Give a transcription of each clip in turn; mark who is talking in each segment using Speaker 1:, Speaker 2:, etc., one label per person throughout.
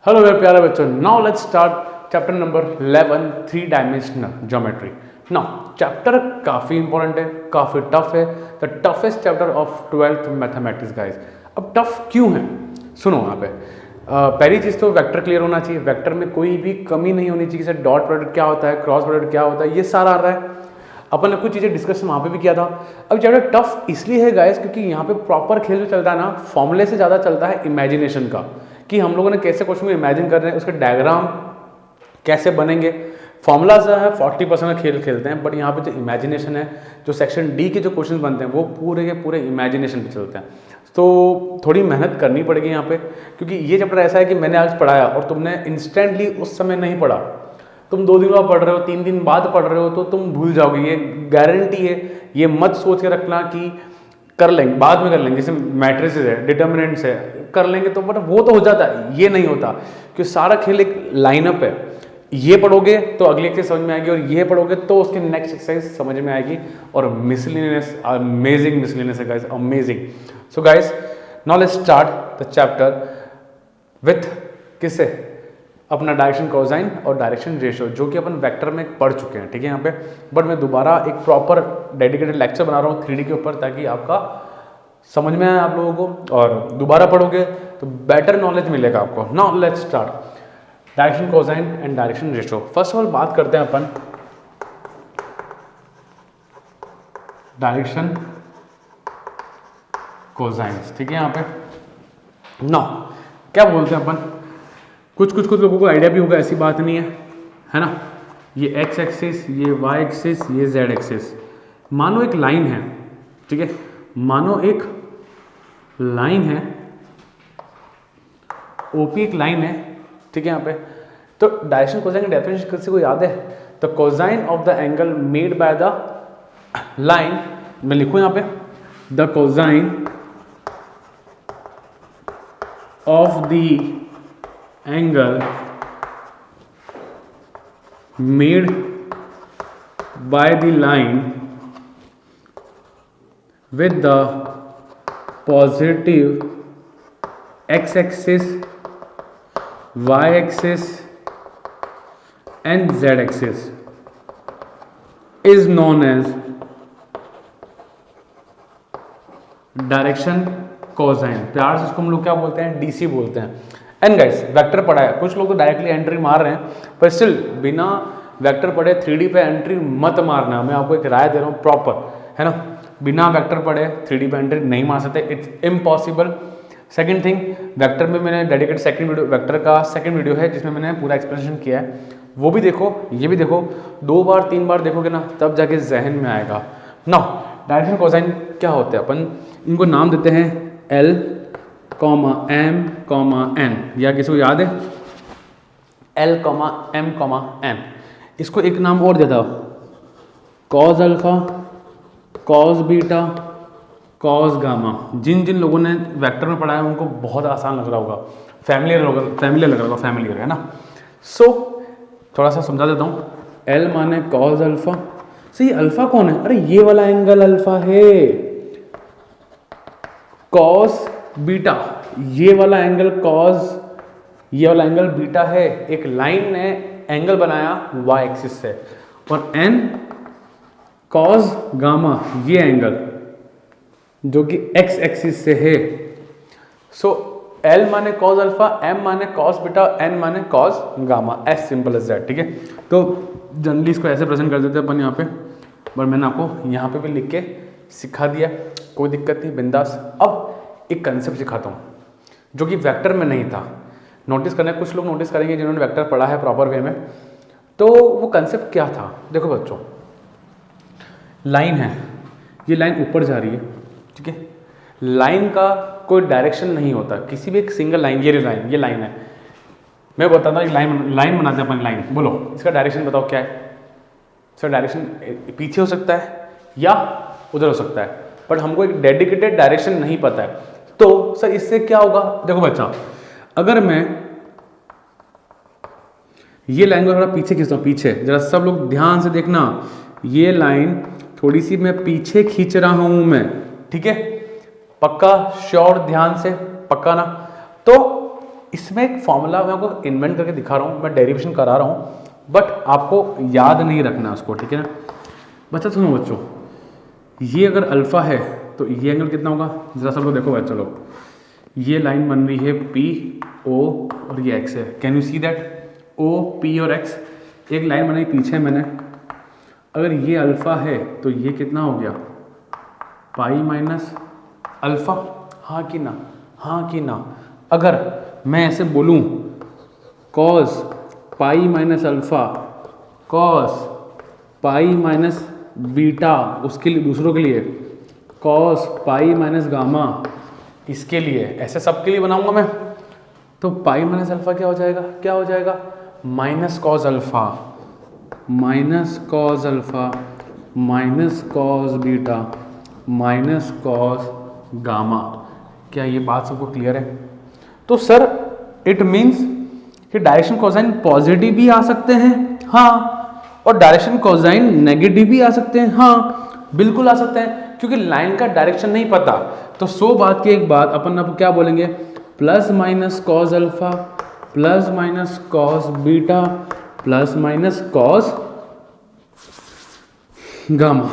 Speaker 1: Hello मेरे प्यारे बच्चों, now let's start chapter number 11 three dimensional geometry. Now chapter काफ़ी इंपॉर्टेंट है, काफ़ी टफ है, the toughest chapter of 12th mathematics guys. अब टफ क्यों है सुनो यहाँ पे। पहली चीज़ तो वेक्टर क्लियर होना चाहिए, वेक्टर में कोई भी कमी नहीं होनी चाहिए। जैसे डॉट प्रोडक्ट क्या होता है, क्रॉस प्रोडक्ट क्या होता है, ये सारा आ रहा है। अपन ने कुछ चीज़ें डिस्कस वहाँ पे भी किया था। अब चैप्टर टफ इसलिए है गाइस क्योंकि यहाँ पे प्रॉपर खेल जो चलता है ना, फॉर्मूले से ज़्यादा चलता है इमेजिनेशन का, कि हम लोगों ने कैसे क्वेश्चन को इमेजिन कर रहे हैं, उसके डायग्राम कैसे बनेंगे। फॉर्मूला जो है 40% का खेल खेलते हैं, बट यहाँ पे जो इमेजिनेशन है, जो सेक्शन डी के जो क्वेश्चन बनते हैं वो पूरे के पूरे इमेजिनेशन पे चलते हैं। तो थोड़ी मेहनत करनी पड़ेगी यहाँ पे, क्योंकि ये चैप्टर ऐसा है कि मैंने आज पढ़ाया और तुमने इंस्टेंटली उस समय नहीं पढ़ा, तुम 2 दिन बाद पढ़ रहे हो, 3 दिन बाद पढ़ रहे हो, तो तुम भूल जाओगे, ये गारंटी है। ये मत सोच के रखना कि कर लेंगे, बाद में कर लेंगे। जैसे मैट्रिसेस है, डिटर्मिनेंट्स है, कर लेंगे तो, बट वो तो हो जाता है, ये नहीं होता। क्योंकि सारा खेल एक लाइनअप है। ये पढ़ोगे तो अगली एक्सरसाइज समझ में आएगी, और ये पढ़ोगे तो उसके नेक्स्ट एक्सरसाइज समझ में आएगी। और मिसलिनियस, अमेजिंग मिसलिनियस है guys, amazing. So guys, now let's start the chapter with किससे, अपना डायरेक्शन कोसाइन और डायरेक्शन रेशियो, जो कि अपन वेक्टर में पढ़ चुके हैं, ठीक है यहाँ पे। बट मैं दोबारा एक प्रॉपर डेडिकेटेड लेक्चर बना रहा हूँ 3D के ऊपर, ताकि आपका समझ में आए आप लोगों को, और दोबारा पढ़ोगे तो बेटर नॉलेज मिलेगा आपको। Now let's start direction cosine and direction ratio. First of all बात करते हैं अपन डायरेक्शन कोसाइन, ठीक है यहाँ पे। नाउ क्या बोलते हैं अपन, कुछ लोगों को आइडिया भी होगा, ऐसी बात नहीं है ना। ये एक्स एक्सिस, ये वाई एक्सिस, ये जेड एक्सिस। मानो एक लाइन है, ठीक है, मानो एक लाइन है, ओपी एक लाइन है, ठीक है यहाँ पे। तो डायरेक्शन कोसाइन की डेफिनेशन किसी को याद है? The cosine of the angle made by the line, मैं लिखूं यहाँ पे, the cosine of the angle made by the line with the positive x-axis, y-axis and z-axis is known as direction cosine. प्यार से इसको हम लोग क्या बोलते हैं, डीसी बोलते हैं। एंड गाइस, वेक्टर पढ़ा है, कुछ लोग तो डायरेक्टली एंट्री मार रहे हैं, पर स्टिल बिना वेक्टर पढ़े 3D पे एंट्री मत मारना। मैं आपको एक राय दे रहा हूँ प्रॉपर, है ना। बिना वेक्टर पढ़े 3D पे एंट्री नहीं मार सकते, it's impossible. Second thing, vector में मैंने डेडिकेट सेकंड वीडियो, वेक्टर का सेकंड वीडियो है जिसमें मैंने पूरा एक्सप्लेनेशन किया है, वो भी देखो, ये भी देखो। 2 बार 3 बार देखोगे ना, तब जाके जहन में आएगा। नाउ डायरेक्शन कोसाइन क्या होते हैं, अपन इनको नाम देते हैं L, M, N, या किसी को याद है L, M, N। इसको एक नाम और देता, cos alpha, cos beta, cos gamma. जिन जिन लोगों ने वेक्टर में पढ़ा है उनको बहुत आसान लग रहा होगा, फैमिलियर लग रहा होगा, फैमिलियर है ना। सो थोड़ा सा समझा देता हूँ। L माने कॉस अल्फा, सही, अल्फा कौन है? अरे ये वाला एंगल अल्फा है। कॉस बीटा, ये वाला एंगल कॉस, ये वाला एंगल बीटा है। एक लाइन ने एंगल बनाया वाई एक्सिस से। और एन कॉस गामा, ये एंगल जो कि एक्स एक्सिस से है। सो एल माने कॉस अल्फा, एम माने कॉस बीटा, एन माने cos gamma, as simple as that, ठीक है। तो जनरली इसको ऐसे प्रेजेंट कर देते हैं अपन यहाँ पे, पर मैंने आपको यहाँ पे भी लिख के सिखा दिया, कोई दिक्कत नहीं, बिंदास। अब एक कंसेप्ट सिखाता हूँ जो कि वेक्टर में नहीं था। नोटिस करना, कुछ लोग नोटिस करेंगे जिन्होंने वेक्टर पढ़ा है प्रॉपर वे में। तो वो कंसेप्ट क्या था, देखो बच्चों, लाइन है, ये लाइन ऊपर जा रही है, ठीक है। लाइन का कोई डायरेक्शन नहीं होता, किसी भी एक सिंगल लाइन, ये लाइन है। मैं बताता हूँ, लाइन बनाते हैं अपन, लाइन बोलो, इसका डायरेक्शन बताओ क्या है। सर डायरेक्शन पीछे हो सकता है या उधर हो सकता है, बट हमको एक डेडिकेटेड डायरेक्शन नहीं पता है। तो सर इससे क्या होगा, देखो बच्चा, अगर मैं ये लाइन को थोड़ा पीछे खींचता हूँ, पीछे जरा सब लोग ध्यान से देखना, ये लाइन थोड़ी सी मैं पीछे खींच रहा हूं मैं, ठीक है, पक्का, श्योर, ध्यान से, पक्का ना। तो इसमें एक फॉर्मूला मैं आपको इन्वेंट करके दिखा रहा हूँ, मैं डेरिवेशन करा रहा हूँ, बट आपको याद नहीं रखना उसको, ठीक है ना। बच्चा सुनो बच्चों, ये अगर अल्फ़ा है तो ये एंगल कितना होगा, ज़रा सब लोग देखो बच्चा लोग, ये लाइन बन रही है पी ओ और ये एक्स है, can you see that, O P और एक्स एक लाइन बनाई पीछे मैंने, अगर ये अल्फ़ा है तो ये कितना हो गया पाई माइनस अल्फ़ा, हाँ कि ना, हाँ कि ना। अगर मैं ऐसे बोलूँ cos pi minus alpha, cos pi minus beta, उसके लिए दूसरों के लिए कॉस पाई माइनस गामा, इसके लिए ऐसे सब के लिए बनाऊंगा मैं, तो पाई माइनस अल्फ़ा क्या हो जाएगा, क्या हो जाएगा minus cos alpha, minus cos alpha minus cos beta minus cos gamma. क्या ये बात सबको क्लियर है? तो सर इट मीन्स कि डायरेक्शन कोसाइन पॉजिटिव भी आ सकते हैं, हाँ, और डायरेक्शन कोसाइन नेगेटिव भी आ सकते हैं, हाँ बिल्कुल आ सकते हैं, क्योंकि लाइन का डायरेक्शन नहीं पता। तो 100 बात की एक बात, अपन अब क्या बोलेंगे, plus minus cos alpha plus minus cos beta plus minus cos gamma.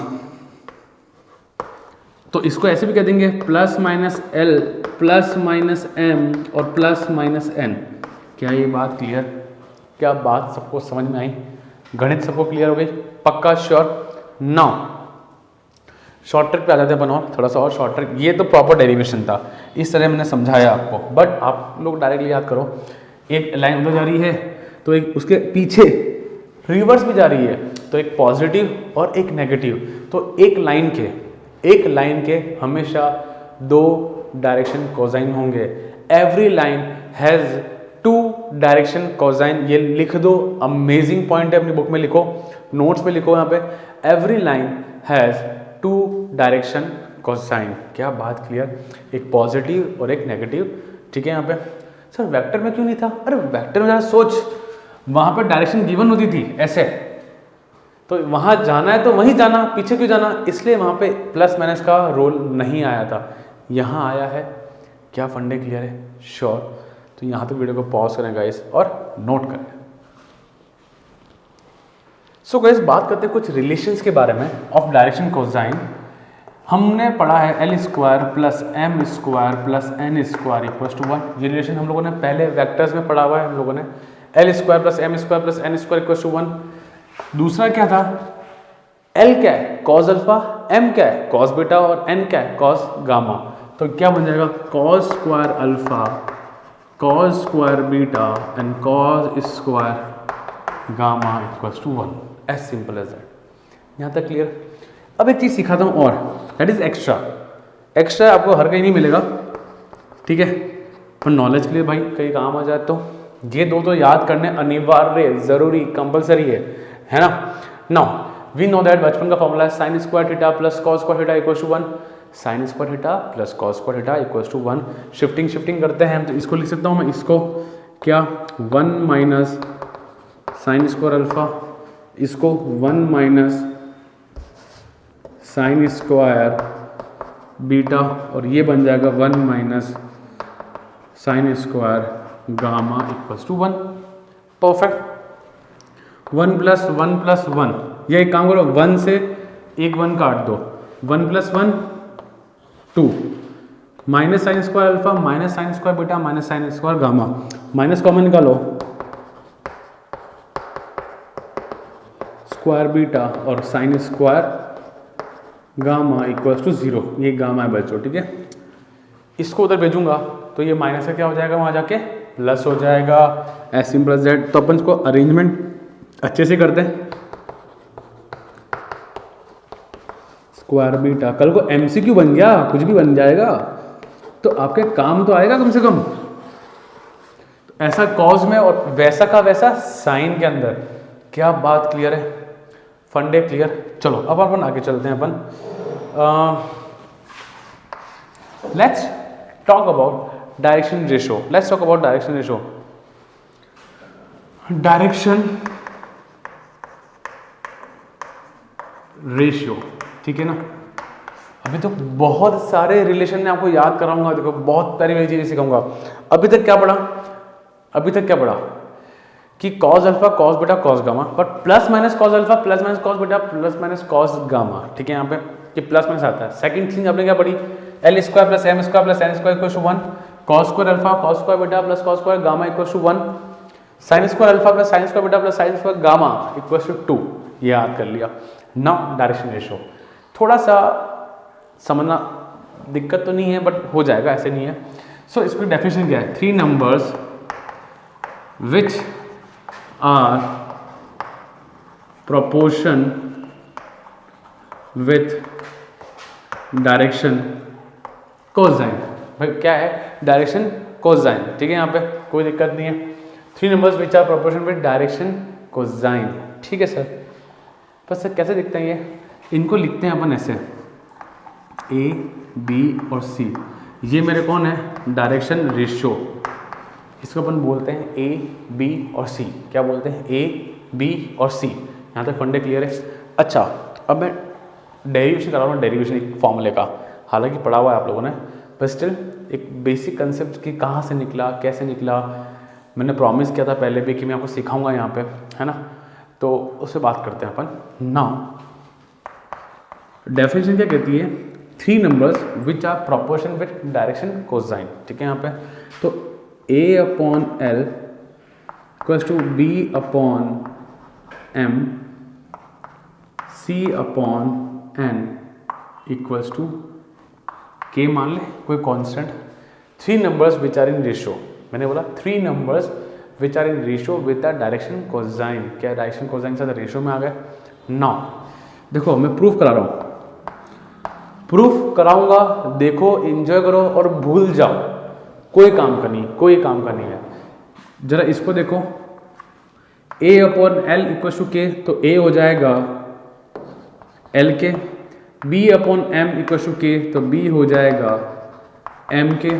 Speaker 1: तो इसको ऐसे भी कह देंगे plus minus L plus minus M और प्लस माइनस एन। क्या ये बात क्लियर? क्या बात सबको समझ में आई? गणित सबको क्लियर हो गई? पक्का श्योर? नाउ शॉर्ट ट्रिक पे आ जाते हैं अपन, और थोड़ा सा और शॉर्ट ट्रिक। ये तो प्रॉपर डेरिवेशन था, इस तरह मैंने समझाया आपको, बट आप लोग डायरेक्टली याद करो, एक लाइन उधर जा रही है तो एक उसके पीछे रिवर्स भी जा रही है, तो एक पॉजिटिव और एक नेगेटिव। तो एक लाइन के हमेशा 2 डायरेक्शन कोसाइन होंगे। Every line has 2 direction cosine. ये लिख दो, अमेजिंग पॉइंट है, अपनी बुक में लिखो, नोट्स में लिखो, यहाँ पे every line has 2 direction cosine. क्या बात क्लियर? एक पॉजिटिव और एक नेगेटिव, ठीक है। यहाँ पे सर वेक्टर में क्यों नहीं था? अरे वेक्टर में जरा सोच, वहाँ पे डायरेक्शन गिवन होती थी ऐसे, तो वहाँ जाना है तो वहीं जाना, पीछे क्यों जाना, इसलिए वहाँ पे प्लस माइनस का रोल नहीं आया था, यहाँ आया है। क्या फंडे क्लियर है? श्योर। तो यहाँ पे वीडियो को पॉज करें गाइस और नोट करें। सो गाइस बात करते हैं कुछ रिलेशंस के बारे में ऑफ डायरेक्शन कोसाइन। हमने पढ़ा है L square plus M square plus N square equal to 1। ये रिलेशन हम लोगों ने पहले वेक्टर्स में पढ़ा हुआ है, हम लोगों ने L square plus M square plus N square equal to 1। दूसरा क्या था, एल क्या है कॉस अल्फा, एम क्या है कॉस बीटा और एन क्या है कॉस गामा। तो क्या बन जाएगा cos square alpha cos square beta and cos square gamma equals to 1। As simple as that. यहाँ तक क्लियर? अब एक चीज़ सिखाता हूँ और, दैट इज एक्स्ट्रा आपको हर कहीं नहीं मिलेगा, ठीक है, पर नॉलेज के लिए भाई कहीं काम आ जाए तो ये 2 तो याद करने अनिवार्य, जरूरी, कंपलसरी है ना। नाउ वी नो दैट बचपन का फॉर्मूला है sine square theta plus cos square theta equals to 1। Sine square theta plus cos square theta equals to 1। Shifting करते हैं हम, तो इसको लिख सकता हूँ मैं, इसको क्या 1 माइनस साइन स्क्वायर अल्फा, इसको 1 माइनस साइन स्क्वायर बीटा, और ये बन जाएगा 1 minus sine square gamma equals to 1। Perfect. 1 plus 1, ये एक काम करो, 1 से एक 1 काट दो, 1 plus 1 2, minus sine square alpha minus sine square beta minus sine square gamma, minus common निकालो, स्क्वायर बीटा और sine square gamma equals to 0। ये गामा है बच्चों, ठीक है। इसको उधर भेजूंगा तो ये माइनस का क्या हो जाएगा, वहाँ जाके प्लस हो जाएगा, एज सिंपल एज दैट। तो अपन इसको अरेंजमेंट अच्छे से करते हैं। स्क्वायर बीटा, कल को एमसीक्यू बन गया, कुछ भी बन जाएगा, तो आपके काम तो आएगा कम से कम। ऐसा कॉज में और वैसा का वैसा साइन के अंदर। क्या बात क्लियर है? फंडे क्लियर? चलो अब अपन आगे चलते हैं। अपन let's talk about direction ratio. Direction ratio, ठीक है ना। अभी तो बहुत सारे रिलेशन में आपको याद कराऊंगा, देखो बहुत प्यारी चीजें सिखाऊंगा। अभी तक क्या पढ़ा, अभी तक क्या पढ़ा कि cos alpha cos beta cos gamma, but plus minus cos alpha plus minus cos beta plus minus cos gamma, ठीक है। यहाँ पे ये प्लस माइनस आता है। सेकंड थिंग आपने क्या पढ़ी, L square plus M square plus N square equal to 1, cos square alpha cos square beta plus cos square gamma equal to 1, sine square alpha plus sine square beta plus sine square gamma equal to 2। ये याद कर लिया। Now direction ratio थोड़ा सा समझना दिक्कत तो नहीं है, बट हो जाएगा, ऐसे नहीं है। सो इसकी डेफिनेशन क्या है, 3 numbers which are proportion with direction cosine. भाई क्या है, डायरेक्शन कोसाइन, ठीक है। यहाँ पे कोई दिक्कत नहीं है। 3 numbers which are proportion with direction cosine, ठीक है सर। बस सर कैसे दिखते हैं ये, इनको लिखते हैं अपन ऐसे, ए बी और सी। ये मेरे कौन है, डायरेक्शन रेशियो। इसको अपन बोलते हैं ए बी और सी। क्या बोलते हैं, ए बी और सी। यहाँ तक फंडे क्लियर है। अच्छा, अब मैं डेरिवेशन करा रहा हूँ, डेरिवेशन एक फॉर्मूले का, हालांकि पढ़ा हुआ है आप लोगों ने, पर स्टिल एक बेसिक कंसेप्ट कि कहाँ से निकला कैसे निकला। मैंने प्रॉमिस किया था पहले भी कि मैं आपको सिखाऊंगा यहाँ पे, है ना। तो उससे बात करते हैं अपन। नाउ डेफिनेशन क्या कहती है, 3 numbers which are proportion with direction cosine, ठीक है। यहाँ पे तो a upon L equals to B upon M C upon N equals to K, मान ले कोई constant. 3 numbers which are in ratio, मैंने बोला 3 numbers which are in ratio with the direction cosine. क्या डायरेक्शन कोसाइन से ratio में आ गए। नाउ देखो मैं प्रूफ करा रहा हूँ, प्रूफ कराऊंगा, देखो एंजॉय करो और भूल जाओ, कोई काम का नहीं, कोई काम का नहीं है। जरा इसको देखो, a upon L equal to के, तो a हो जाएगा l K, b upon M equal to के, तो b हो जाएगा m K,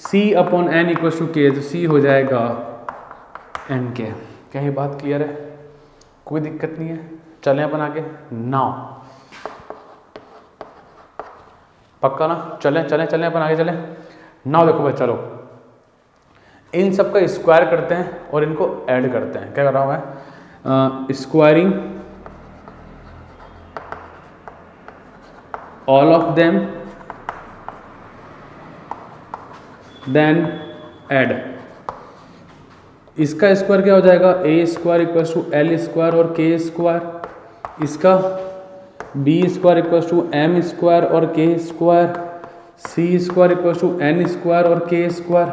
Speaker 1: c upon N equal to के, तो c हो जाएगा n के। क्या ये बात क्लियर है, कोई दिक्कत नहीं है। चलें अपन आगे। नाउ पक्का ना, चलें चलें चलें अपन आगे चलें। नाउ देखो भाई, चलो इन सब का स्क्वायर करते हैं और इनको ऐड करते हैं। क्या कर रहा हूँ मैं, squaring all of them then add. इसका स्क्वायर क्या हो जाएगा, a square equal to l square और के स्क्वायर, इसका b square equal to m square और k square, c square equal to n square और के स्क्वायर।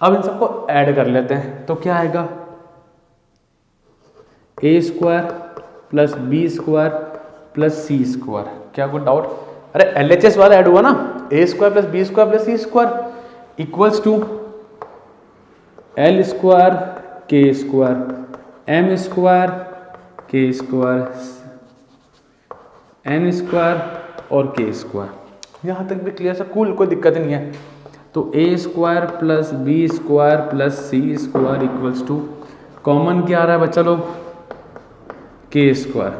Speaker 1: अब इन सबको ऐड कर लेते हैं, तो क्या आएगा, a square plus B square plus C square. क्या कोई डाउट, अरे LHS वाला ऐड हुआ ना, a square plus B square plus C square equals to l square k square m square k square n square और k square. यहाँ तक भी क्लियर सा, कूल, कोई दिक्कत नहीं है। तो a square plus B square plus C square equals to, common क्या आ रहा है बच्चा लोग, के स्क्वायर।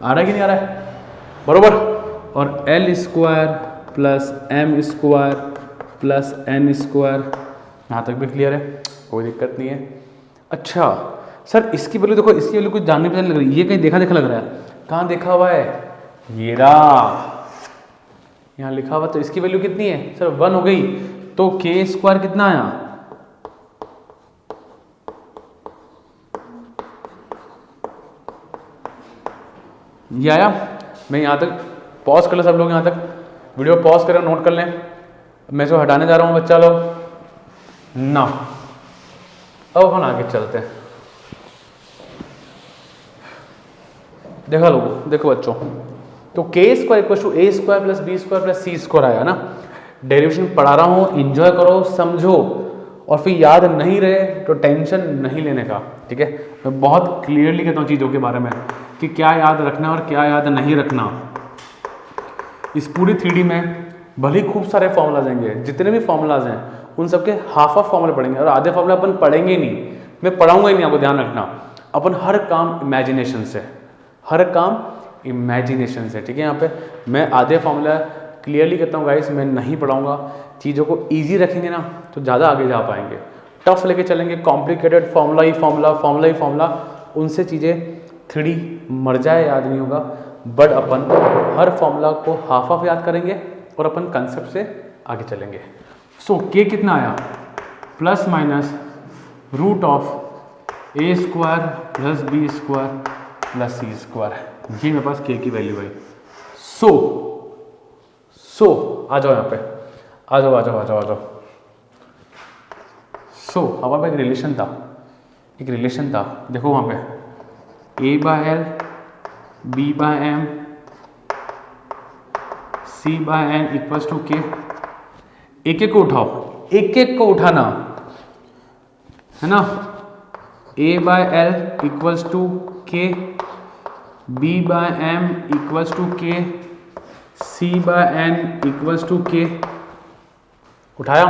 Speaker 1: आ रहा है कि नहीं आ रहा है, बरोबर। और L square plus M square plus N square. यहाँ तक भी क्लियर है, कोई दिक्कत नहीं है। अच्छा सर इसकी वैल्यू देखो, इसकी वैल्यू कुछ जानने पहचाने लग रही है, ये कहीं देखा देखा लग रहा है, कहाँ देखा हुआ है, ये रहा यहाँ लिखा हुआ। तो इसकी वैल्यू कितनी है सर, 1 हो गई। तो के स्क्वायर कितना आया, ये आया। मैं यहाँ तक पॉज कर ले, सब लोग यहाँ तक वीडियो पॉज करें, नोट कर लें। मैं इसको हटाने जा रहा हूँ बच्चा लोग ना। अब अपन आगे चलते हैं। देखा लोगों, देखो बच्चों, तो K square equal to A square plus B square plus C square आया ना। डेरिवेशन पढ़ा रहा हूँ, इंजॉय करो, समझो, और फिर याद नहीं रहे तो टेंशन नहीं लेने का, ठीक है। मैं बहुत क्लियरली कहता हूँ चीज़ों के बारे में कि क्या याद रखना और क्या याद नहीं रखना। इस पूरी 3D में भले ही खूब सारे फॉर्मूलाज आएंगे, जितने भी फॉर्मूलाज हैं उन सबके हाफ ऑफ फॉर्मूले पढ़ेंगे और आधे फॉर्मूले अपन पढ़ेंगे नहीं। मैं पढ़ाऊंगा ही नहीं, आपको ध्यान रखना। अपन हर काम इमेजिनेशन से, हर काम इमेजिनेशन से, ठीक है। यहाँ पे मैं आधे फॉर्मूला क्लियरली कहता हूँ गाइस, मैं नहीं पढ़ाऊंगा। चीज़ों को ईजी रखेंगे ना तो ज़्यादा आगे जा पाएंगे। टफ लेके चलेंगे, कॉम्प्लिकेटेड फॉर्मूला ही फॉर्मूला, उनसे चीज़ें 3D मर जाए याद नहीं होगा। बट अपन हर फॉर्मूला को हाफ याद करेंगे और अपन कंसेप्ट से आगे चलेंगे। सो के कितना आया, plus minus root of A square plus B square plus C square, ये मेरे पास के की वैल्यू है। सो आ जाओ यहाँ पे, आ जाओ। सो हमारे पास एक रिलेशन था, देखो वहाँ पे A/L B/M C/N equals to के। एक एक को उठाओ, एक को उठाना है ना। A/L इक्वल्स टू के, B/M इक्वल्स टू के, C/N इक्वल्स टू के। उठाया,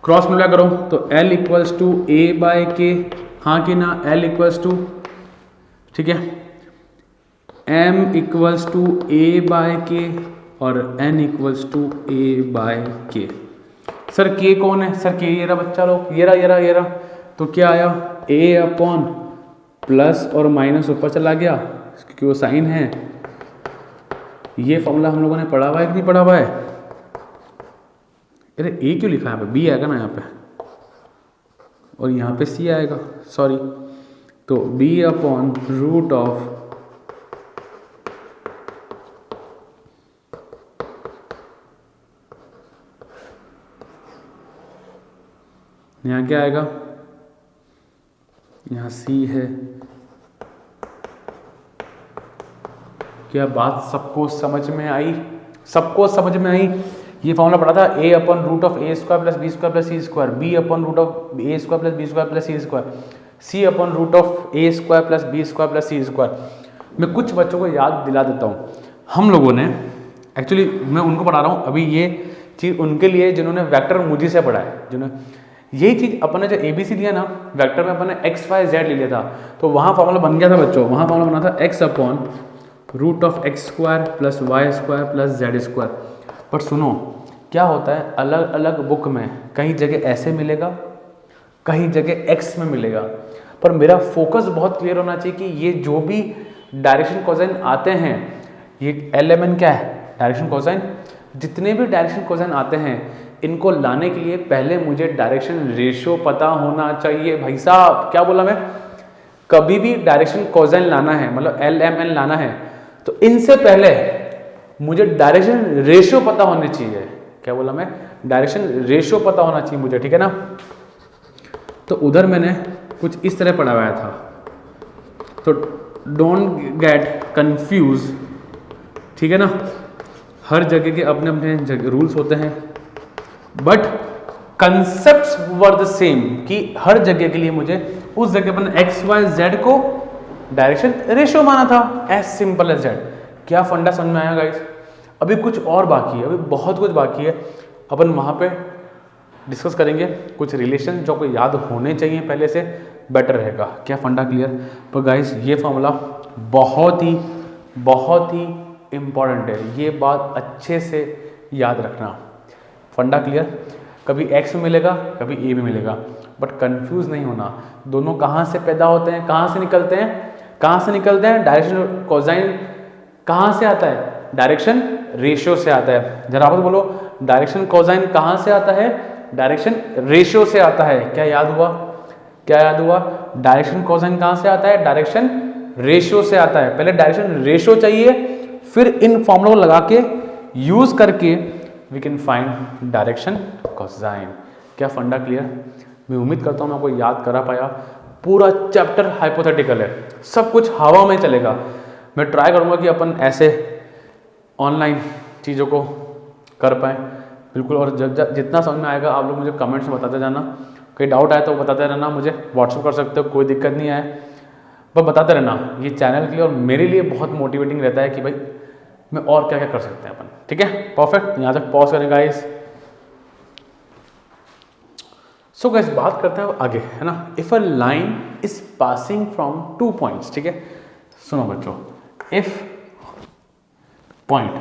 Speaker 1: क्रॉस मिला करो तो L इक्वल्स टू A/K, हाँ कि ना, L इक्वल्स टू, ठीक है, M इक्वल्स टू A/K और N equals to A/K। Sir K कौन है, सर K ये रहा बच्चा लोग, ये रहा, तो क्या आया, A अपॉन प्लस और माइनस ऊपर चला गया क्योंकि वो साइन है। ये फॉर्मूला हम लोगों ने पढ़ा हुआ है कि नहीं पढ़ा हुआ है? अरे ए क्यों लिखा है यहाँ पे, बी आएगा ना यहाँ पे, और यहाँ पे सी आएगा, सॉरी। तो बी अपॉन रूट ऑफ यहाँ क्या आएगा, यहाँ सी है। क्या बात सबको समझ में आई? ये फॉर्मूला पढ़ा था, ए अपन root of A square plus B square plus C square, b अपन root of A square plus B square plus C square, c अपन root of A square plus B square plus C square. मैं कुछ बच्चों को याद दिला देता हूँ। हम लोगों ने एक्चुअली, मैं उनको पढ़ा रहा हूँ अभी, ये चीज़ उनके लिए जिन्होंने वेक्टर मुझे से पढ़ा है, जिन्होंने यही चीज़ अपन ने जो ABC लिया ना, वेक्टर में अपन ने एक्स वाई जेड ले लिया था, तो वहाँ फॉर्मूला बन गया था बच्चों, वहाँ फॉर्मूला बना था X upon root of X square plus Y square plus Z square. But सुनो, क्या होता है, अलग अलग बुक में कहीं जगह ऐसे मिलेगा, कहीं जगह एक्स में मिलेगा, पर मेरा फोकस बहुत क्लियर होना चाहिए कि ये जो भी डायरेक्शन कोसाइन आते हैं, ये LMN क्या है, डायरेक्शन कोसाइन। जितने भी डायरेक्शन कोसाइन आते हैं, इनको लाने के लिए पहले मुझे डायरेक्शन रेशियो पता होना चाहिए। भाई साहब क्या बोला मैं, कभी भी डायरेक्शन कोसाइन लाना है, मतलब LMN लाना है, तो इनसे पहले मुझे डायरेक्शन रेशियो पता होने चाहिए। क्या बोला मैं, डायरेक्शन रेशियो पता होना चाहिए मुझे, ठीक है ना। तो उधर मैंने कुछ इस तरह पढ़ाया था, तो डोंट गेट कंफ्यूज, ठीक है ना। हर जगह के अपने अपने रूल्स होते हैं, but concepts were the same, कि हर जगह के लिए मुझे उस जगह पर एक्स वाई जेड को डायरेक्शन रेशियो माना था, एज सिंपल एज दैट। क्या फंडा समझ में आया गाइस? अभी कुछ और बाकी है, अभी बहुत कुछ बाकी है, अपन वहाँ पे डिस्कस करेंगे। कुछ रिलेशन जो आपको याद होने चाहिए पहले से, बेटर रहेगा। क्या फंडा क्लियर? पर गाइस ये फॉर्मूला बहुत ही इम्पॉर्टेंट है, ये बात अच्छे से याद रखना। फंडा क्लियर? कभी एक्स में मिलेगा, कभी ए में मिलेगा, बट कंफ्यूज नहीं होना। दोनों कहाँ से पैदा होते हैं, कहाँ से निकलते हैं? डायरेक्शन कोसाइन कहाँ से आता है? डायरेक्शन रेशियो से आता है। जरा आप बोलो, डायरेक्शन कोसाइन कहाँ से आता है? डायरेक्शन रेशियो से आता है। क्या याद हुआ? डायरेक्शन कोसाइन कहाँ से आता है? डायरेक्शन रेशियो से आता है। पहले डायरेक्शन रेशियो चाहिए, फिर इन फॉर्मूला को लगा के यूज करके we can find direction cosine. क्या फंडा क्लियर? मैं उम्मीद करता हूँ मैं आपको याद करा पाया। पूरा चैप्टर हाइपोथेटिकल है, सब कुछ हवा में चलेगा। मैं ट्राई करूँगा कि अपन ऐसे ऑनलाइन चीज़ों को कर पाएँ बिल्कुल। और जब जितना समझ में आएगा आप लोग मुझे कमेंट्स में बताते जाना। कोई डाउट आए तो बताते रहना, मुझे व्हाट्सअप कर सकते हो, कोई दिक्कत नहीं आए, पर बताते रहना। ये चैनल के लिए और मेरे लिए बहुत मोटिवेटिंग रहता है कि भाई मैं और क्या क्या कर सकते हैं अपन। ठीक है, परफेक्ट। यहाँ तक पॉज करें गाइस। सो गाइस बात करते हैं आगे, है ना। If a line is passing from 2 points, ठीक है। सुनो बच्चों, इफ पॉइंट,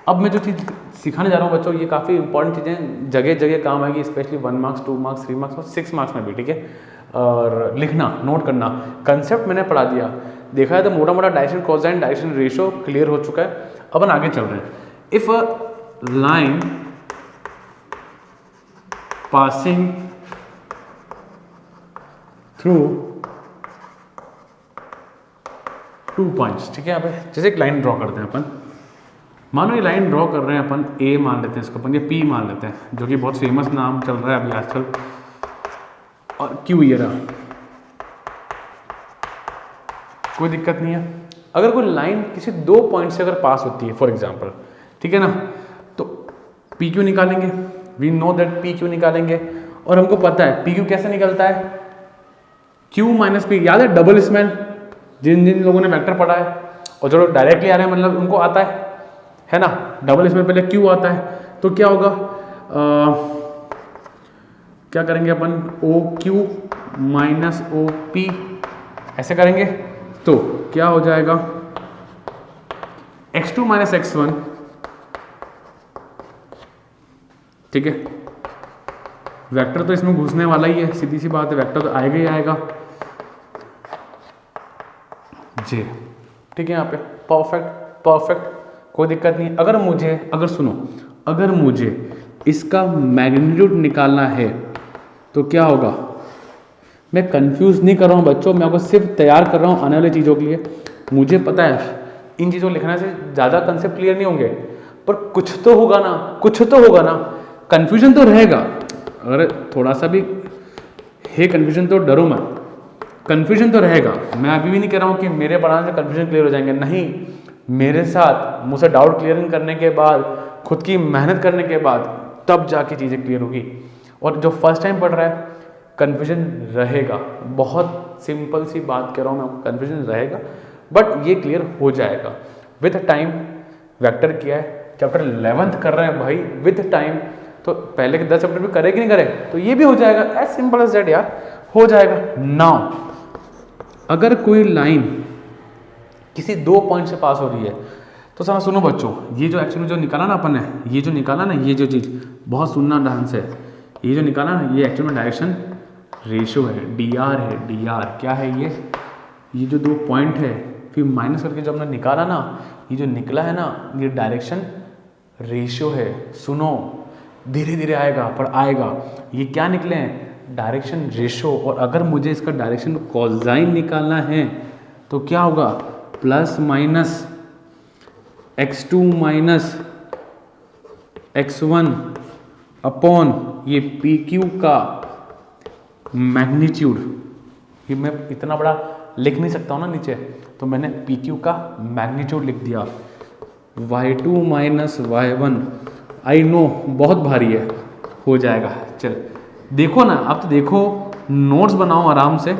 Speaker 1: अब मैं जो चीज सिखाने जा रहा हूँ बच्चों, ये काफ़ी इंपॉर्टेंट चीज़ें जगह जगह काम आएगी, स्पेशली 1 मार्क्स 2 मार्क्स 3 मार्क्स और 6 मार्क्स में भी, ठीक है। और लिखना, नोट करना, कंसेप्ट मैंने पढ़ा दिया, देखा है तो मोटा मोटा direction cosine direction ratio clear हो चुका है। अपन आगे चल रहे हैं। If a line passing through 2 points, ठीक है। यहाँ पे जैसे एक लाइन ड्रॉ करते हैं अपन, मानो ये लाइन ड्रॉ कर रहे हैं अपन, ए मान लेते हैं इसको अपन, ये पी मान लेते हैं, जो कि बहुत फेमस नाम चल रहा है अभी आजकल, और क्यू ये रहा, कोई दिक्कत नहीं है। अगर कोई लाइन किसी 2 पॉइंट से अगर पास होती है फॉर एग्जांपल, ठीक है ना, तो पी क्यू निकालेंगे, we know that P Q निकालेंगे, और हमको पता है पी क्यू कैसे निकलता है, क्यू माइनस पी, याद है डबल स्मैन, जिन जिन लोगों ने वेक्टर पढ़ा है और जो लोग डायरेक्टली आ रहे हैं मतलब उनको आता है ना, डबल स्मैन पहले क्यू आता है, तो क्या होगा, क्या करेंगे अपन, O Q minus O P ऐसे करेंगे, तो क्या हो जाएगा, x2 माइनस x1, ठीक है। वेक्टर तो इसमें घुसने वाला ही है, सीधी सी बात है, वेक्टर तो आएगा ही आएगा जी, ठीक है। यहाँ पे परफेक्ट परफेक्ट, कोई दिक्कत नहीं। अगर सुनो, अगर मुझे इसका मैग्नीट्यूड निकालना है तो क्या होगा, मैं कंफ्यूज नहीं कर रहा हूँ बच्चों, मैं आपको सिर्फ तैयार कर रहा हूँ आने वाली चीज़ों के लिए। मुझे पता है इन चीज़ों को लिखने से ज़्यादा कंसेप्ट क्लियर नहीं होंगे, पर कुछ तो होगा ना, कुछ तो होगा ना, कंफ्यूजन तो रहेगा। अगर थोड़ा सा भी है कंफ्यूजन तो डरो मत, कंफ्यूजन तो रहेगा। मैं अभी भी नहीं कह रहा हूँ कि मेरे पढ़ाने से कंफ्यूजन क्लियर हो जाएंगे, नहीं, मेरे साथ मुझसे डाउट क्लियरिंग करने के बाद, खुद की मेहनत करने के बाद तब जाके चीज़ें क्लियर होगी। और जो फर्स्ट टाइम पढ़ रहा है कन्फ्यूजन रहेगा, बहुत सिंपल सी बात कह रहा हूँ मैं आपको, कन्फ्यूजन रहेगा बट ये क्लियर हो जाएगा विथ टाइम। वेक्टर किया है, चैप्टर 11th कर रहे हैं भाई विथ टाइम, तो पहले के 10 चैप्टर भी करे कि नहीं करे, तो ये भी हो जाएगा, एज सिंपल एज दैट यार, हो जाएगा। नाउ अगर कोई लाइन किसी 2 पॉइंट से पास हो रही है तो सर सुनो बच्चों, ये जो एक्चुअली जो निकाला ना अपन ने, ये जो निकाला ना, ये जो चीज़ बहुत सुनना ध्यान से, ये जो निकाला ना, ये एक्चुअल में डायरेक्शन रेशियो है, डीआर है, डीआर क्या है, ये जो 2 पॉइंट है फिर माइनस करके जो हमने निकाला ना, ये जो निकला है ना, ये डायरेक्शन रेशियो है। सुनो, धीरे धीरे आएगा पर आएगा। ये क्या निकले हैं, डायरेक्शन रेशियो। और अगर मुझे इसका डायरेक्शन कोसाइन निकालना है तो क्या होगा, plus minus x2 minus x1 upon ये PQ का मैग्नीट्यूड। ये मैं इतना बड़ा लिख नहीं सकता हूँ ना नीचे, तो मैंने PQ का मैग्नीट्यूड लिख दिया, y2 minus y1। I know बहुत भारी है, हो जाएगा। चल देखो ना, आप तो देखो, नोट्स बनाओ आराम से,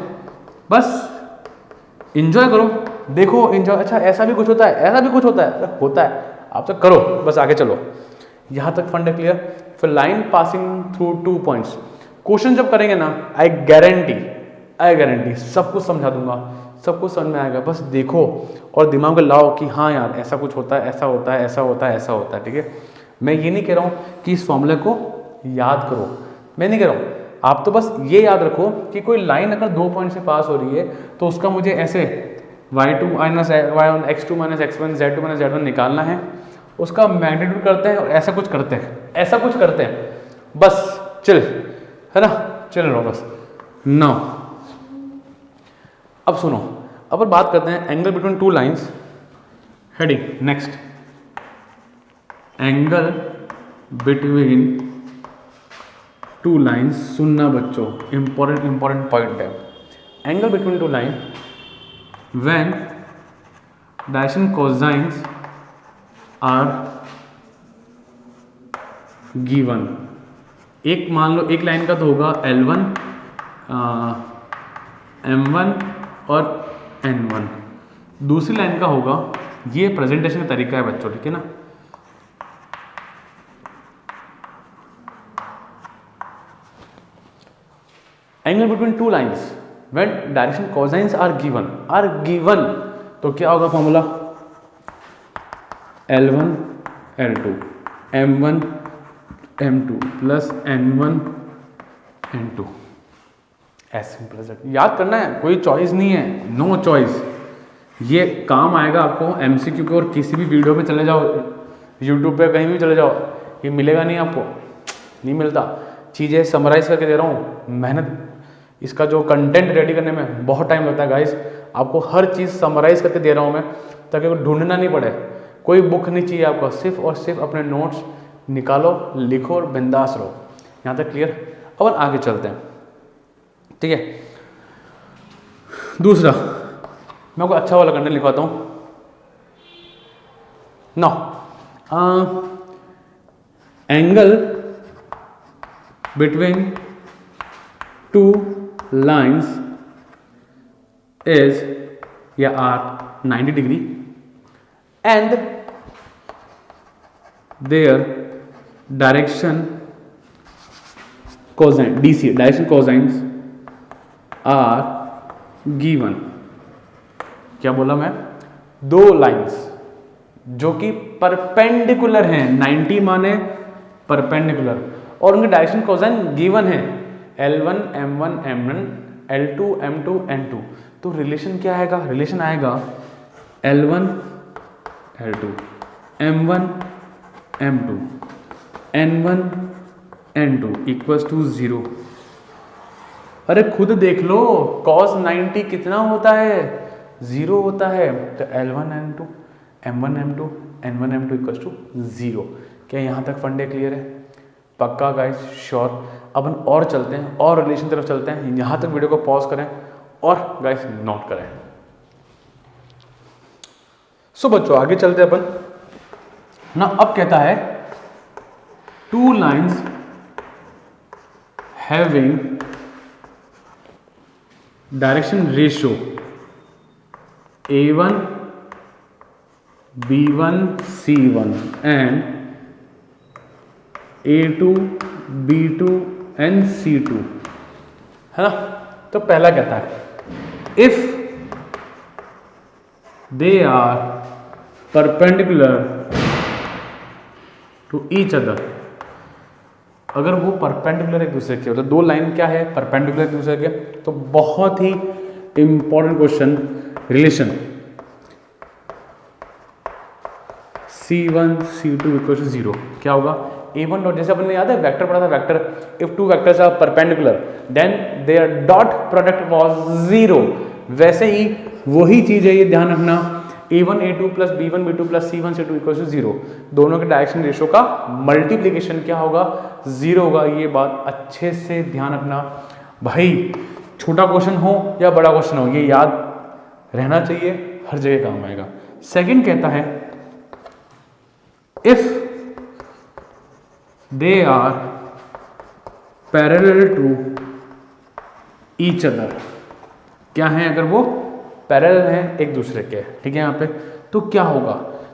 Speaker 1: बस इंजॉय करो, देखो इंजॉय। अच्छा ऐसा भी कुछ होता है, ऐसा भी कुछ होता है, आप तो करो, बस आगे चलो। यहाँ तक फंड है क्लियर। फिर line passing through 2 points, question जब करेंगे ना, आई गारंटी सब कुछ समझा दूंगा, सब कुछ समझ में आएगा। बस देखो और दिमाग में लाओ कि हाँ यार ऐसा कुछ होता है, ऐसा होता है, ऐसा होता है, ऐसा होता है, ठीक है। मैं ये नहीं कह रहा हूँ कि इस फॉर्मूले को याद करो, मैं नहीं कह रहा हूँ, आप तो बस ये याद रखो कि कोई लाइन अगर 2 पॉइंट से पास हो रही है तो उसका मुझे ऐसे y2 minus y1, x2 minus x1, z2 minus z1 निकालना है, उसका मैग्नीट्यूड करते हैं और ऐसा कुछ करते हैं, बस चिल, है ना, चिल रहो बस। नाउ अब सुनो, अब बात करते हैं angle between 2 lines. Heading next, angle between 2 lines. सुनना बच्चों, इंपॉर्टेंट पॉइंट है। Angle between 2 line when direction cosines are given. एक मान लो, एक लाइन का तो होगा L1, M1 और N1, दूसरी लाइन का होगा, ये प्रेजेंटेशन का तरीका है बच्चों, ठीक है ना। Angle between 2 lines when direction cosines are given, तो क्या होगा formula, L1 L2, m1 m2 plus n1 n2 as simple as that. याद करना है, कोई चॉइस नहीं है, नो चॉइस। ये काम आएगा आपको एमसीक्यू पे, और किसी भी वीडियो में चले जाओ, यूट्यूब पे कहीं भी चले जाओ, ये मिलेगा नहीं आपको, नहीं मिलता। चीज़ें समराइज़ करके दे रहा हूँ, मेहनत इसका जो कंटेंट रेडी करने में बहुत टाइम लगता है गाइस। आपको हर चीज़ समराइज़ करके दे रहा हूँ मैं, ताकि ढूंढना नहीं पड़े। कोई बुक नहीं चाहिए आपको, सिर्फ और सिर्फ अपने नोट्स निकालो, लिखो और बिंदास रहो। यहाँ तक क्लियर? अब आगे चलते हैं, ठीक है। दूसरा मैं आपको अच्छा वाला कंटेंट लिखवाता हूँ। Now angle between two lines is या are 90 degree and their direction cosine DC direction cosines are given. क्या बोला मैं? दो लाइंस जो कि परपेंडिकुलर हैं, 90 माने परपेंडिकुलर, और उनके डायरेक्शन कोसाइन गिवन है, L1 M1 M1 L2 M2 N2। तो रिलेशन क्या आएगा? रिलेशन आएगा L1 L2 M1 M2 N1 N2 equals to 0। अरे खुद देख लो, cos 90 कितना होता है? 0 होता है। तो L1 N2 M1 M2 N1 M2 equals to 0। क्या यहाँ तक फंडे क्लियर है? पक्का गाइस, श्योर। अब हम और चलते हैं, और रिलेशन तरफ चलते हैं। यहाँ तक वीडियो को पॉज करें और गाइस नोट करें। सो बच्चों आगे चलते हैं अपन ना। अब कहता है two lines having direction ratio A1 B1 C1 and A2 B2 and C2, है ना। तो पहला कहता है if they are perpendicular to each other. अगर वो परपेंडिकुलर एक दूसरे के, मतलब दो लाइन क्या है? परपेंडिकुलर एक दूसरे के। तो बहुत ही important question, relation C1 C2 equal to 0 क्या होगा? A1 डॉट, जैसे अपने याद है वेक्टर पढ़ा था, vector if two vectors are perpendicular then their dot product was 0। वैसे ही वही चीज है, ये ध्यान रखना। A1 A2 plus B1 B2 plus C1 C2 equal to 0। दोनों के डायरेक्शन रेशियो का मल्टीप्लीकेशन क्या होगा? 0 होगा। ये बात अच्छे से ध्यान रखना भाई। छोटा क्वेश्चन हो या बड़ा क्वेश्चन हो, ये याद रहना चाहिए, हर जगह काम आएगा। सेकंड कहता है if they are parallel to each other. क्या है? अगर वो पैरेलल हैं एक दूसरे के, ठीक है यहाँ पे, तो क्या होगा?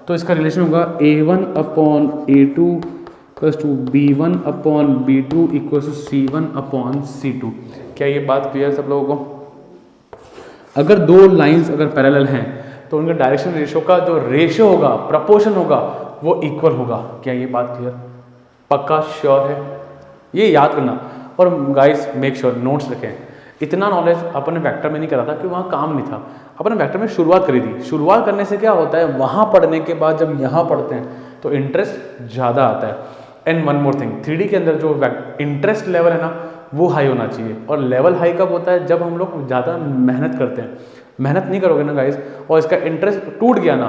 Speaker 1: तो इसका रिलेशन होगा A1 upon A2 plus to B1 upon B2 equal to C1 upon C2। क्या ये बात क्लियर सब लोगों को? अगर दो लाइंस अगर पैरेलल हैं तो उनके डायरेक्शन रेशियो का जो रेशियो होगा, प्रपोर्शन होगा, वो इक्वल होगा। क्या ये बात क्लियर? पक्का श्योर है? ये याद करना। और गाइस मेक श्योर नोट्स रखें। इतना नॉलेज अपन ने वेक्टर में नहीं करा था कि वहाँ काम नहीं था, अपन ने वेक्टर में शुरुआत करी थी। शुरुआत करने से क्या होता है, वहाँ पढ़ने के बाद जब यहाँ पढ़ते हैं तो इंटरेस्ट ज़्यादा आता है। And one more thing, 3D के अंदर जो इंटरेस्ट लेवल है ना, वो हाई होना चाहिए। और लेवल हाई कब होता है? जब हम लोग ज़्यादा मेहनत करते हैं। मेहनत नहीं करोगे ना गाइस, और इसका इंटरेस्ट टूट गया ना,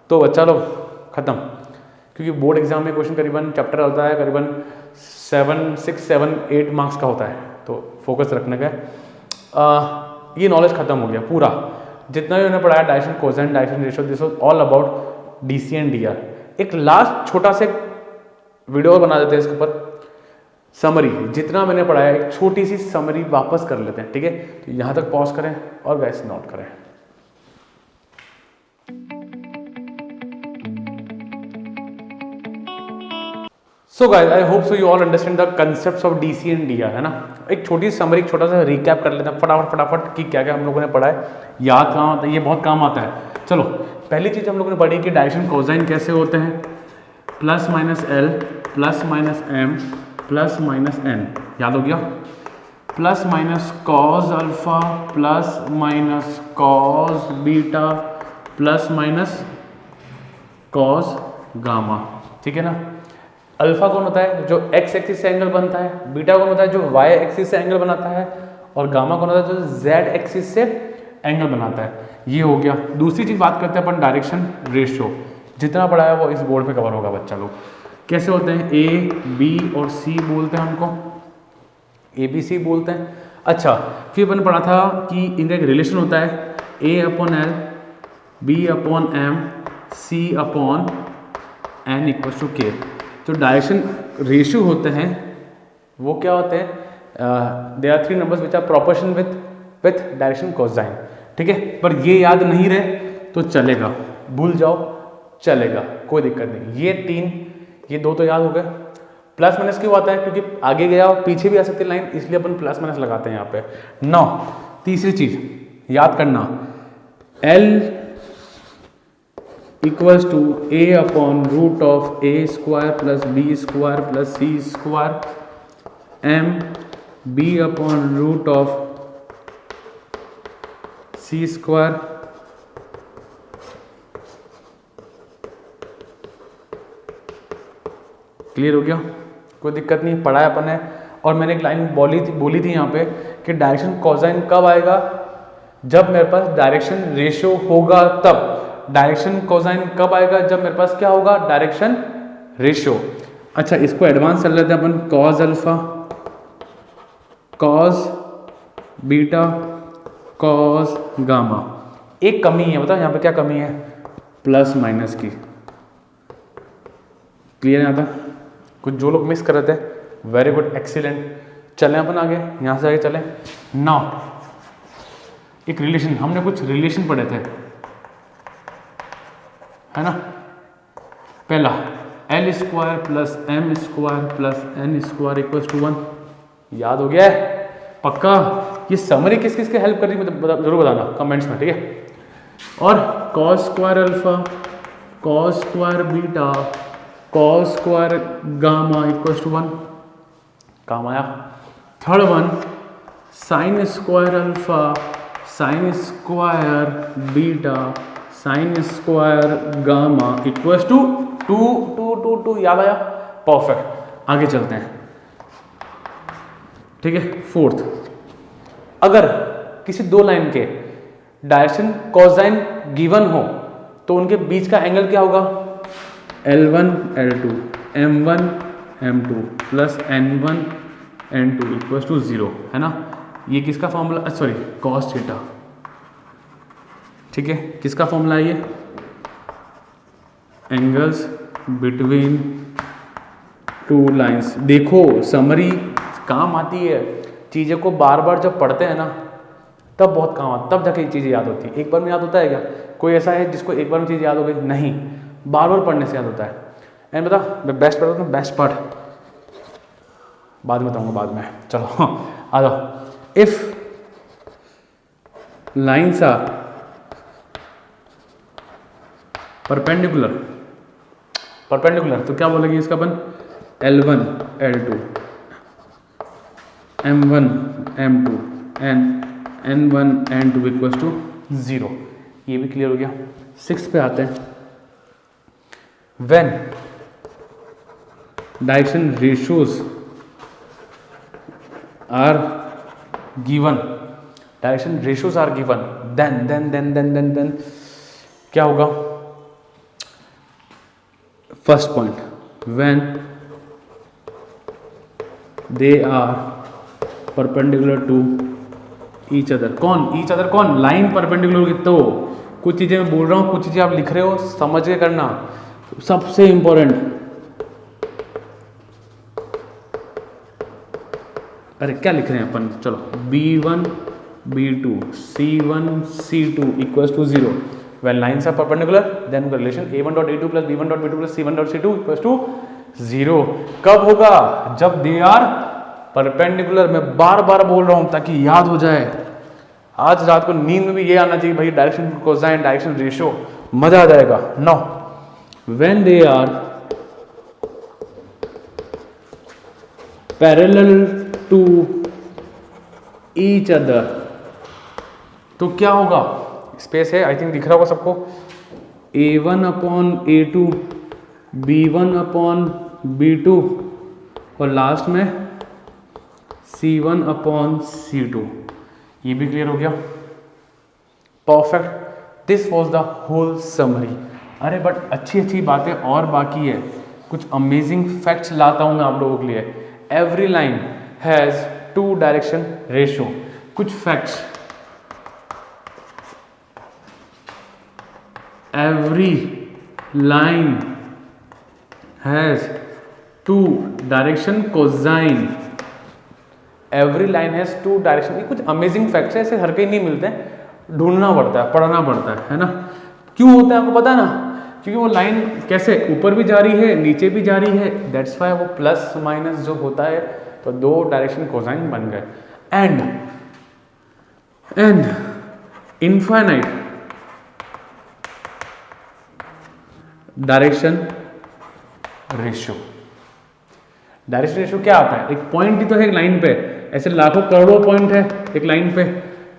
Speaker 1: तो बच्चा लोग खत्म। क्योंकि बोर्ड एग्जाम में क्वेश्चन करीबन चैप्टर होता है करीबन 6, 7, 8 मार्क्स का होता है, तो फोकस रखने का। ये नॉलेज खत्म हो गया पूरा। जितना भी उन्होंने पढ़ाया direction cosine, direction ratio, this was all about DC and DR. एक लास्ट छोटा से वीडियो बना देते हैं इसके ऊपर, समरी। जितना मैंने पढ़ाया एक छोटी सी समरी वापस कर लेते हैं, ठीक है। तो यहाँ तक पॉज करें और गाइस नोट करें। So guys I hope so you all understand the concepts of DC and DR, है ना। एक छोटी समरी, छोटा सा रिकैप कर लेते हैं फटाफट कि क्या क्या हम लोगों ने पढ़ा है। याद काम आता है, ये बहुत काम आता है। चलो पहली चीज़ हम लोगों ने पढ़ी कि डायरेक्शन कोसाइन कैसे होते हैं, plus minus L plus minus M plus minus N, याद हो गया। Plus minus cos alpha plus minus cos beta plus minus cos gamma, ठीक है ना। अल्फा कौन होता है, जो एक्स एक्सिस से एंगल बनता है, बीटा कौन होता है, जो वाई एक्सिस से एंगल बनाता है, और गामा कौन होता है, जो जेड एक्सिस से एंगल बनाता है। ये हो गया। दूसरी चीज़ बात करते हैं अपन डायरेक्शन रेशियो। जितना पढ़ा है वो इस बोर्ड पे कवर होगा बच्चा लोग। कैसे होते हैं, ए बी और सी बोलते हैं उनको, ए बी सी बोलते हैं। अच्छा, फिर अपन पढ़ा था कि इनका एक रिलेशन होता है a upon l b upon M C upon N equal to के। तो डायरेक्शन रेशियो होते हैं वो क्या होते हैं, they are three numbers which are proportion with direction cosine, ठीक है। पर ये याद नहीं रहे तो चलेगा, भूल जाओ चलेगा, कोई दिक्कत नहीं। ये तीन, ये दो तो याद हो गए। प्लस माइनस क्यों आता है, क्योंकि आगे गया और पीछे भी आ सकती है लाइन, इसलिए अपन प्लस माइनस लगाते हैं यहाँ पे। 9 तीसरी चीज याद करना, L equals to A upon root of A square plus B square plus C square M B upon root of C square clear हो गया, कोई दिक्कत नहीं, पढ़ा है अपन ने। और मैंने एक लाइन बोली थी यहाँ पे कि डायरेक्शन कोसाइन कब आएगा, जब मेरे पास डायरेक्शन रेशियो होगा तब। डायरेक्शन कोसाइन कब आएगा, जब मेरे पास क्या होगा, डायरेक्शन रेशियो। अच्छा, इसको एडवांस कर लेते हैं अपन, cos alpha cos beta cos gamma. एक कमी है, बताओ यहाँ पे क्या कमी है, प्लस माइनस की। क्लियर है यहाँ तक, कुछ जो लोग मिस कर रहे थे, वेरी गुड एक्सीलेंट। चलें अपन आगे, यहाँ से आगे चलें। नाउ एक रिलेशन, हमने कुछ रिलेशन पढ़े थे, है ना। पहला L square plus M square plus N square equal to 1, याद हो गया है पक्का। ये समरी किस किस के हेल्प कर रही है जरूर बताना कमेंट्स में, ठीक है। और cos square alpha cos square beta cos square gamma equal to 1, काम आया। Third one sine square alpha sine square beta sine square gamma equal to 2, याद आया, परफेक्ट। आगे चलते हैं, ठीक है। फोर्थ, अगर किसी दो लाइन के डायरेक्शन कोसाइन गिवन हो तो उनके बीच का एंगल क्या होगा, L1 L2 M1 M2 plus N1 N2 equal to 0, है ना। ये किसका फॉर्मूला, सॉरी कॉस थीटा, ठीक है। किसका फॉर्मूला है ये, एंगल्स बिटवीन टू लाइंस। देखो समरी काम आती है, चीज़ें को बार बार जब पढ़ते हैं ना तब बहुत काम आता, तब जाके ये चीज़ें याद होती है। एक बार में याद होता है क्या, कोई ऐसा है जिसको एक बार में चीज़ याद हो गई, नहीं, बार बार पढ़ने से याद होता है। एंड बता मैं बेस्ट पढ़ता हूँ, बेस्ट पार्ट बाद में बताऊँगा, बाद में। चलो आ जाओ। इफ लाइन्स आर परपेंडिकुलर तो क्या बोलेंगे इसका अपन, L1 L2 M1 M2 N1 N2 equal to 0, ये भी क्लियर हो गया। 6 पे आते हैं, when direction ratios are given, direction ratios are given, then क्या होगा। First point, when they are perpendicular to each other. कौन, लाइन परपेंडिकुलर होगी तो। कुछ चीजें मैं बोल रहा हूँ, कुछ चीजें आप लिख रहे हो, समझ के करना। सबसे इंपॉर्टेंट, अरे क्या लिख रहे हैं अपन, चलो B1 B2 C1 C2 equals to 0 when lines are perpendicular then the relation a1.a2 plus b1.b2 plus c1.c2 equals to 0 कब होगा, जब they are perpendicular। मैं बार बार बोल रहा हूं ताकि याद हो जाए, आज रात को नींद में भी ये आना चाहिए भाई, डायरेक्शन कोसाइन डायरेक्शन रेशियो, मजा आ जाएगा। Now when they are parallel to each other, तो क्या होगा, स्पेस है आई थिंक दिख रहा होगा सबको, A1 upon A2, B1 upon B2 और लास्ट में C1 अपॉन C2। ये भी क्लियर हो गया, perfect. This was the whole summary. अरे बट अच्छी अच्छी बातें और बाकी है, कुछ अमेजिंग फैक्ट्स लाता हूँ मैं आप लोगों के लिए। Every line has 2 direction ratio. कुछ facts, every line has 2 direction cosine, every line has 2 direction। ये कुछ अमेजिंग फैक्ट्स है, ऐसे हर कहीं नहीं मिलते हैं, ढूंढना पड़ता है, पढ़ना पड़ता है ना। क्यों होता है आपको पता है ना, क्योंकि वो लाइन कैसे ऊपर भी जा रही है नीचे भी जा रही है, दैट्स वाई वो प्लस माइनस जो होता है तो 2 डायरेक्शन कोसाइन बन गए। And infinite direction ratio. Direction ratio क्या आता है, एक पॉइंट ही तो है एक लाइन पे, ऐसे लाखों करोड़ों पॉइंट है एक लाइन पे,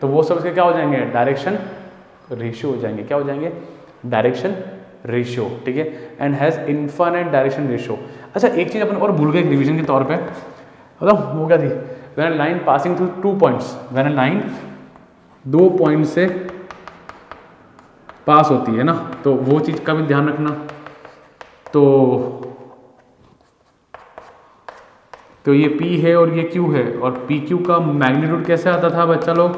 Speaker 1: तो वो सब इसके क्या हो जाएंगे, डायरेक्शन रेशियो हो जाएंगे। क्या हो जाएंगे, डायरेक्शन रेशियो, ठीक है। And has infinite direction ratio. अच्छा एक चीज अपन और भूल गए रिवीजन के तौर पे, मतलब वो क्या थी, when a line passing through 2 points, when a line 2 point से पास होती है ना, तो वो चीज का भी ध्यान रखना। तो ये P है और ये Q है, और PQ का मैग्नीट्यूड कैसे आता था बच्चा लोग,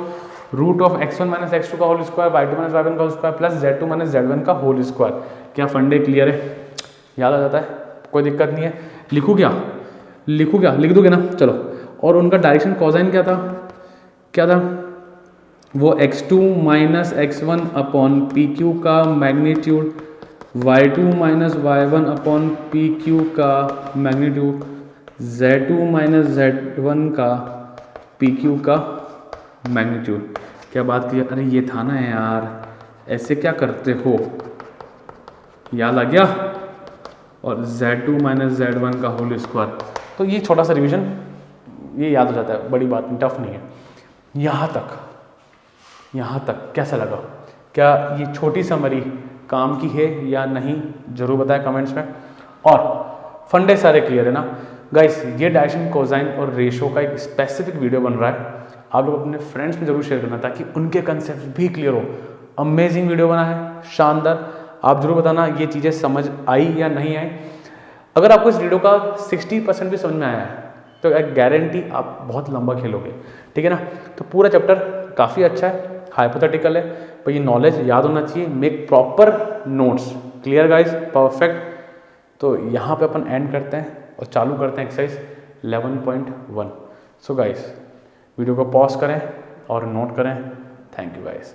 Speaker 1: root of x1 minus x2 का whole square, y2 minus y1 का whole square plus z2 minus z1 का होल स्क्वायर। क्या फंडे क्लियर है, याद आ जाता है, कोई दिक्कत नहीं है। लिखूँ क्या, लिख दोगे ना, चलो। और उनका डायरेक्शन कोसाइन क्या था, वो x2 minus x1 upon PQ का magnitude, y2 minus y1 upon PQ का मैग्नीट्यूड, z2 माइनस z1 का PQ का मैग्नीट्यूड। क्या बात की, अरे ये था ना यार, ऐसे क्या करते हो, याद आ गया। और z2 माइनस z1 का होल स्क्वायर, तो ये छोटा सा रिवीजन ये याद हो जाता है, बड़ी बात नहीं, टफ नहीं है। यहाँ तक कैसा लगा, क्या ये छोटी समरी काम की है या नहीं, जरूर बताएं कमेंट्स में। और फंडे सारे क्लियर है ना गाइस, ये डायरेक्शन कोसाइन और रेशियो का एक स्पेसिफिक वीडियो बन रहा है, आप लोग अपने फ्रेंड्स में जरूर शेयर करना ताकि उनके कंसेप्ट भी क्लियर हो। अमेजिंग वीडियो बना है, शानदार। आप जरूर बताना ये चीज़ें समझ आई या नहीं आई। अगर आपको इस वीडियो का 60% भी समझ में आया है तो एक गारंटी आप बहुत लंबा खेलोगे, ठीक है ना। तो पूरा चैप्टर काफ़ी अच्छा है, हाइपोथेटिकल है, पर ये नॉलेज याद होना चाहिए। Make proper notes, clear guys, perfect. तो यहाँ पे अपन एंड करते हैं और चालू करते हैं एक्सरसाइज 11.1। सो गाइज वीडियो को पॉज करें और नोट करें। Thank you guys.